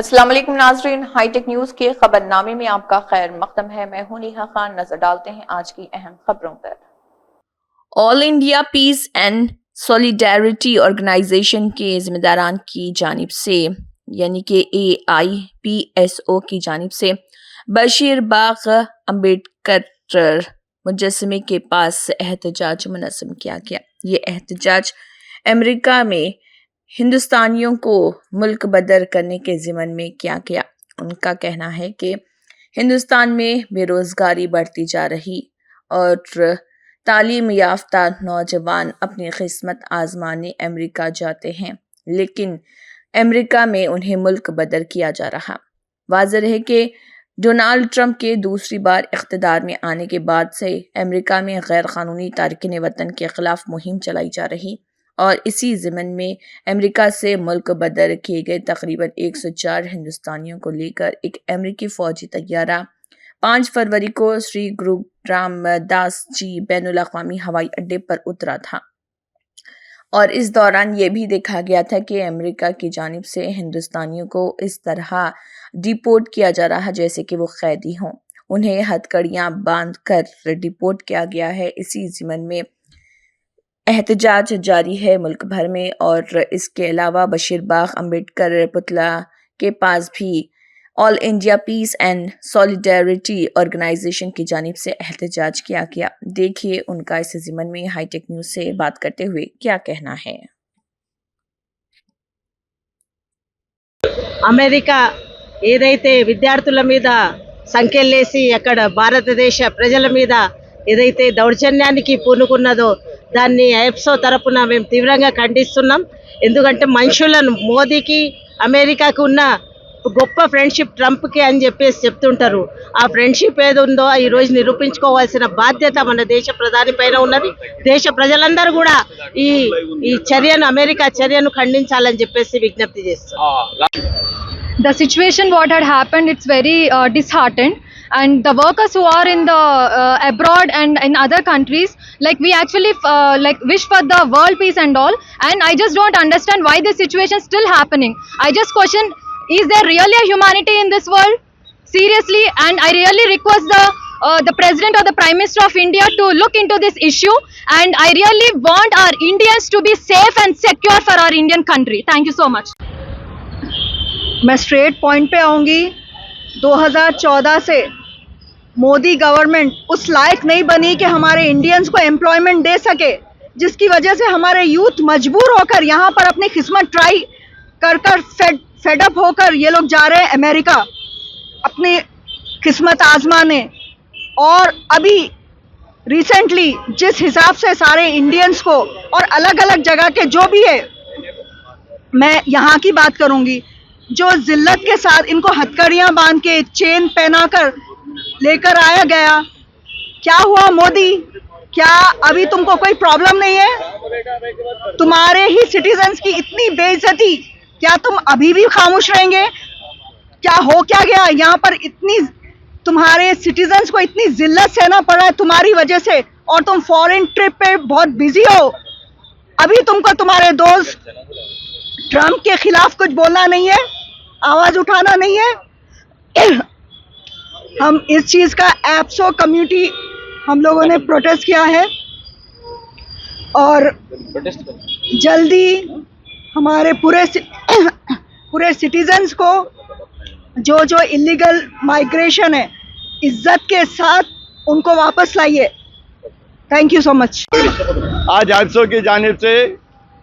अस्सलाम वालेकुम नाज़रीन, हाईटेक न्यूज के खबरनामे में आपका खैर मकदम है। मैं हूं नेहा खान। नजर डालते हैं आज की अहम खबरों पर। All India peace and solidarity organisation के जिम्मेदारान की जानिब से यानी कि AIPSO की जानिब से बशीर बाग अम्बेडकर मुजस्समे के पास एहतजाज मुनज़्ज़म किया गया। ये एहतजाज अमेरिका में हिंदुस्तानियों को मुल्क बदर करने के ज़िमन में किया गया। उनका कहना है कि हिंदुस्तान में बेरोज़गारी बढ़ती जा रही और तालीम याफ्ता नौजवान अपनी किस्मत आजमाने अमेरिका जाते हैं, लेकिन अमेरिका में उन्हें मुल्क बदर किया जा रहा। वाज़ेह है कि डोनाल्ड ट्रंप के दूसरी बार इख्तिदार में आने के बाद से अमेरिका में गैर कानूनी तारकिन वतन के ख़िलाफ़ मुहिम चलाई जा रही और इसी ज़िमन में अमेरिका से मुल्क बदर किए गए तकरीबन 104 हिंदुस्तानियों को लेकर एक अमेरिकी फ़ौजी तैयारा 5 फरवरी को श्री गुरु रामदास जी बैनुल अक़वामी हवाई अड्डे पर उतरा था और इस दौरान ये भी देखा गया था कि अमेरिका की जानिब से हिंदुस्तानियों को इस तरह डिपोर्ट किया जा रहा है जैसे कि वो कैदी हों। उन्हें हथकड़ियाँ बांध कर डिपोर्ट किया गया है। इसी ज़िमन में एहतजाज जारी है मुल्क भर में और इसके अलावा बशीर बाग अम्बेडकर पुतला के पास भी all India peace and solidarity organisation की जानिब से एहतजाज किया गया। देखिए उनका इस ज़िमन में हाईटेक न्यूज़ से बात करते हुए क्या कहना है। అమెరికా ఏదైతే విద్యార్థుల మీద సంఖ్యలేసి అక్కడ భారతదేశ ప్రజల మీద ఏదైతే దౌర్జన్యానికి పూనుకున్నదో దాన్ని ఐఎఫ్ఎస్ఓ తరపున మేము తీవ్రంగా ఖండిస్తున్నాం. ఎందుకంటే మనుషులను మోదీకి అమెరికాకు ఉన్న గొప్ప ఫ్రెండ్షిప్ ట్రంప్కి అని చెప్పేసి చెప్తుంటారు. ఆ ఫ్రెండ్షిప్ ఏది ఉందో ఈ రోజు నిరూపించుకోవాల్సిన బాధ్యత మన దేశ ప్రధాని పైన ఉన్నది. దేశ ప్రజలందరూ కూడా ఈ చర్యను అమెరికా చర్యను ఖండించాలని చెప్పేసి విజ్ఞప్తి చేస్తున్నారు. The situation what had happened, it's very disheartened, and the workers who are in the abroad and in other countries, like we actually like wish for the world peace and all, and I just don't understand why this situation is still happening. I just question, is there really a humanity in this world? Seriously, and I really request the president or the prime minister of India to look into this issue, and I really want our Indians to be safe and secure for our Indian country. Thank you so much. मैं straight point पे आऊँगी। 2014 से Modi government उस लायक नहीं बनी कि हमारे Indians को एम्प्लॉयमेंट दे सके, जिसकी वजह से हमारे यूथ मजबूर होकर यहाँ पर अपनी किस्मत ट्राई कर फेडअप होकर ये लोग जा रहे हैं अमेरिका अपनी किस्मत आजमाने। और अभी रिसेंटली जिस हिसाब से सारे इंडियंस को और अलग अलग जगह के जो भी है, मैं यहाँ की बात करूँगी, जो जिल्लत के साथ इनको हथकड़ियाँ बांध के चेन पहनाकर लेकर आया गया। क्या हुआ मोदी, क्या अभी तुमको कोई प्रॉब्लम नहीं है? तुम्हारे ही सिटीजन्स की इतनी बेइज्जती, क्या तुम अभी भी खामोश रहेंगे? क्या हो क्या गया यहाँ पर? इतनी तुम्हारे सिटीजन्स को इतनी जिल्लत सहना पड़ा है तुम्हारी वजह से, और तुम फॉरेन ट्रिप पे बहुत बिजी हो। अभी तुमको तुम्हारे दोस्त ट्रम्प के खिलाफ कुछ बोलना नहीं है, आवाज उठाना नहीं है। हम इस चीज का एप्सो कम्युनिटी हम लोगों ने प्रोटेस्ट किया है और जल्दी हमारे पूरे सिटीजन्स को जो इलीगल माइग्रेशन है इज्जत के साथ उनको वापस लाइए। Thank you so much. आज एप्सो की जानिब से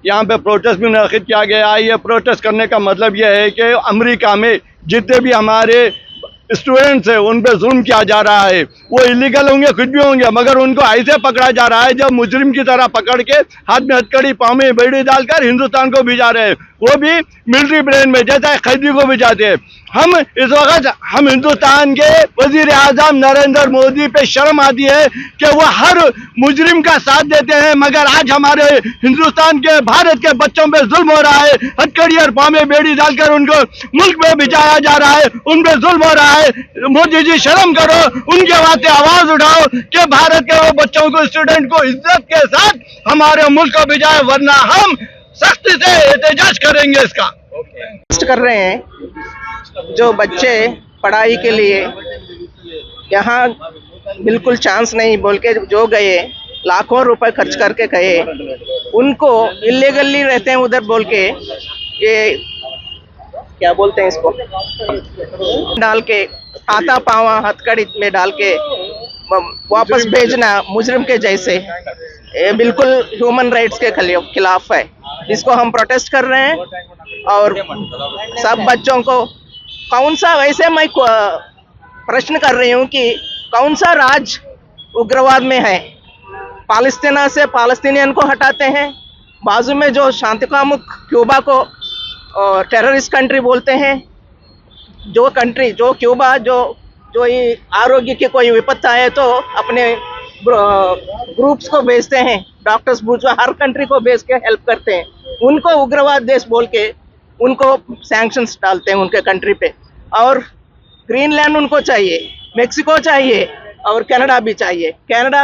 यहाँ पे प्रोटेस्ट भी मुनक़िद किया गया है। ये प्रोटेस्ट करने का मतलब ये है कि अमेरिका में जितने भी हमारे स्टूडेंट्स हैं उन पे जुल्म किया जा रहा है। वो इलीगल होंगे, कुछ भी होंगे, मगर उनको ऐसे पकड़ा जा रहा है जब मुजरिम की तरह पकड़ के हाथ में हथकड़ी पाँव में बेड़ी डालकर हिंदुस्तान को भिजा रहे हैं, वो भी मिलिट्री ब्रेन में, जैसा कैदी को भिजाते हैं। हम इस वक्त हिंदुस्तान के वजीर आज़म नरेंद्र मोदी पे शर्म आती है कि वो हर मुजरिम का साथ देते हैं, मगर आज हमारे हिंदुस्तान के भारत के बच्चों पे जुल्म हो रहा है। हथकड़ी और पाँव में बेड़ी डालकर उनको मुल्क में भिजाया जा रहा है, उन पे जुल्म हो रहा है। मोदी जी शर्म करो, उनके वास्ते आवाज उठाओ कि भारत के वो बच्चों को, स्टूडेंट को इज्जत के साथ हमारे मुल्क को भिजाए, वरना हम सख्ती से एहतजाज करेंगे। इसका कर रहे हैं जो बच्चे पढ़ाई के लिए यहाँ बिल्कुल चांस नहीं बोल के जो गए, लाखों रुपए खर्च करके गए, उनको इलीगली रहते हैं उधर बोल के, ये क्या बोलते हैं इसको, डाल के हाथा पावा हथकड़ी में डाल के वापस भेजना मुजरिम के जैसे, ये बिल्कुल ह्यूमन राइट्स के खिलाफ है। इसको हम प्रोटेस्ट कर रहे हैं और सब बच्चों को कौन सा, वैसे मैं प्रश्न कर रही हूँ कि कौन सा राज्य उग्रवाद में है? पालस्तीना से पालस्तीनियन को हटाते हैं, बाजू में जो शांतिकामुक क्यूबा को टेररिस्ट कंट्री बोलते हैं, जो कंट्री जो क्यूबा जो ये आरोग्य की कोई विपत्ता है तो अपने ग्रुप्स को भेजते हैं, डॉक्टर्स बुझवा हर कंट्री को भेज के हेल्प करते हैं, उनको उग्रवाद देश बोल के उनको सैंक्शंस डालते हैं उनके कंट्री पे। और ग्रीनलैंड उनको चाहिए, मेक्सिको चाहिए और कनाडा भी चाहिए। कनाडा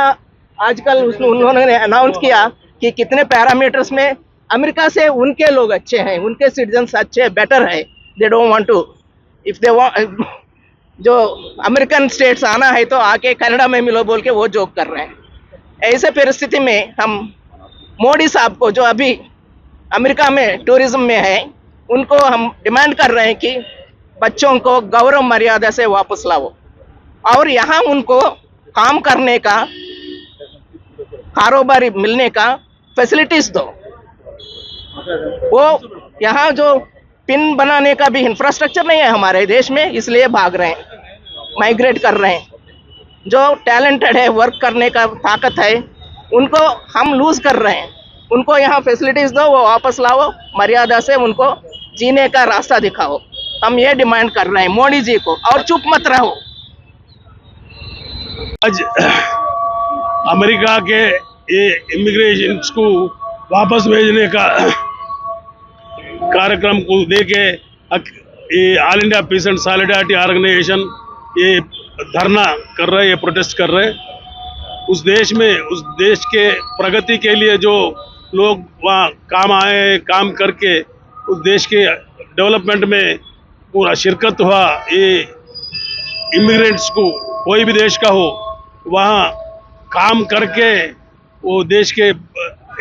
आजकल उन्होंने अनाउंस किया कि कितने पैरामीटर्स में अमेरिका से उनके लोग अच्छे हैं, उनके सिटीजन्स अच्छे बेटर है, they don't want to, if they want, जो अमेरिकन स्टेट्स आना है तो आके कनाडा में मिलो बोल के वो जोक कर रहे हैं। ऐसे परिस्थिति में हम मोदी साहब को, जो अभी अमेरिका में टूरिज्म में है, उनको हम डिमांड कर रहे हैं कि बच्चों को गौरव मर्यादा से वापस लाओ और यहाँ उनको काम करने का, कारोबारी मिलने का फैसिलिटीज दो। वो यहाँ जो पिन बनाने का भी इंफ्रास्ट्रक्चर नहीं है हमारे देश में, इसलिए भाग रहे हैं, माइग्रेट कर रहे हैं। जो टैलेंटेड है, वर्क करने का ताकत है, उनको हम लूज कर रहे हैं। उनको यहाँ फैसिलिटीज दो, वो वापस लाओ, मर्यादा से उनको जीने का रास्ता दिखाओ। हम ये डिमांड कर रहे हैं मोदी जी को, और चुप मत रहो। आज अमेरिका के ये इमिग्रेशन को वापस भेजने का कार्यक्रम को देके ये all India peace and solidarity organisation ये धरना कर रहे, ये प्रोटेस्ट कर रहे। उस देश में, उस देश के प्रगति के लिए जो लोग वहाँ काम आए, काम करके उस देश के डेवलपमेंट में पूरा शिरकत हुआ, ये इमिग्रेंट्स को, कोई भी देश का हो, वहाँ काम करके वो देश के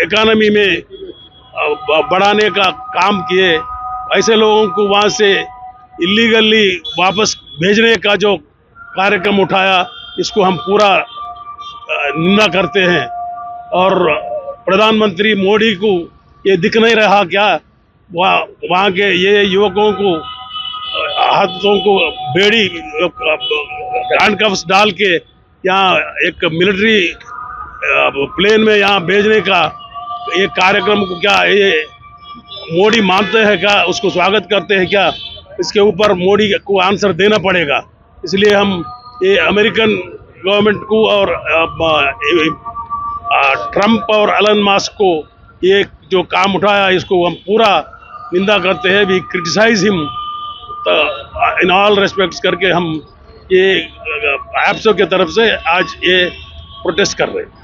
इकोनॉमी में बढ़ाने का काम किए। ऐसे लोगों को वहाँ से इलीगली वापस भेजने का जो कार्यक्रम उठाया, इसको हम पूरा निंदा करते हैं। और प्रधानमंत्री मोदी को ये दिख नहीं रहा क्या, वहाँ के ये युवकों को हाथों को बेड़ी हैंडकफ्स डाल के यहाँ एक मिलिट्री प्लेन में यहाँ भेजने का ये कार्यक्रम को क्या ये मोदी मानते हैं क्या, उसको स्वागत करते हैं क्या? इसके ऊपर मोदी को आंसर देना पड़ेगा। इसलिए हम ये अमेरिकन गवर्नमेंट को और ट्रंप और एलन मस्क को ये जो काम उठाया, इसको हम पूरा निंदा करते हैं। We criticise him in all respects करके हम ये एप्सो के तरफ से आज ये प्रोटेस्ट कर रहे हैं।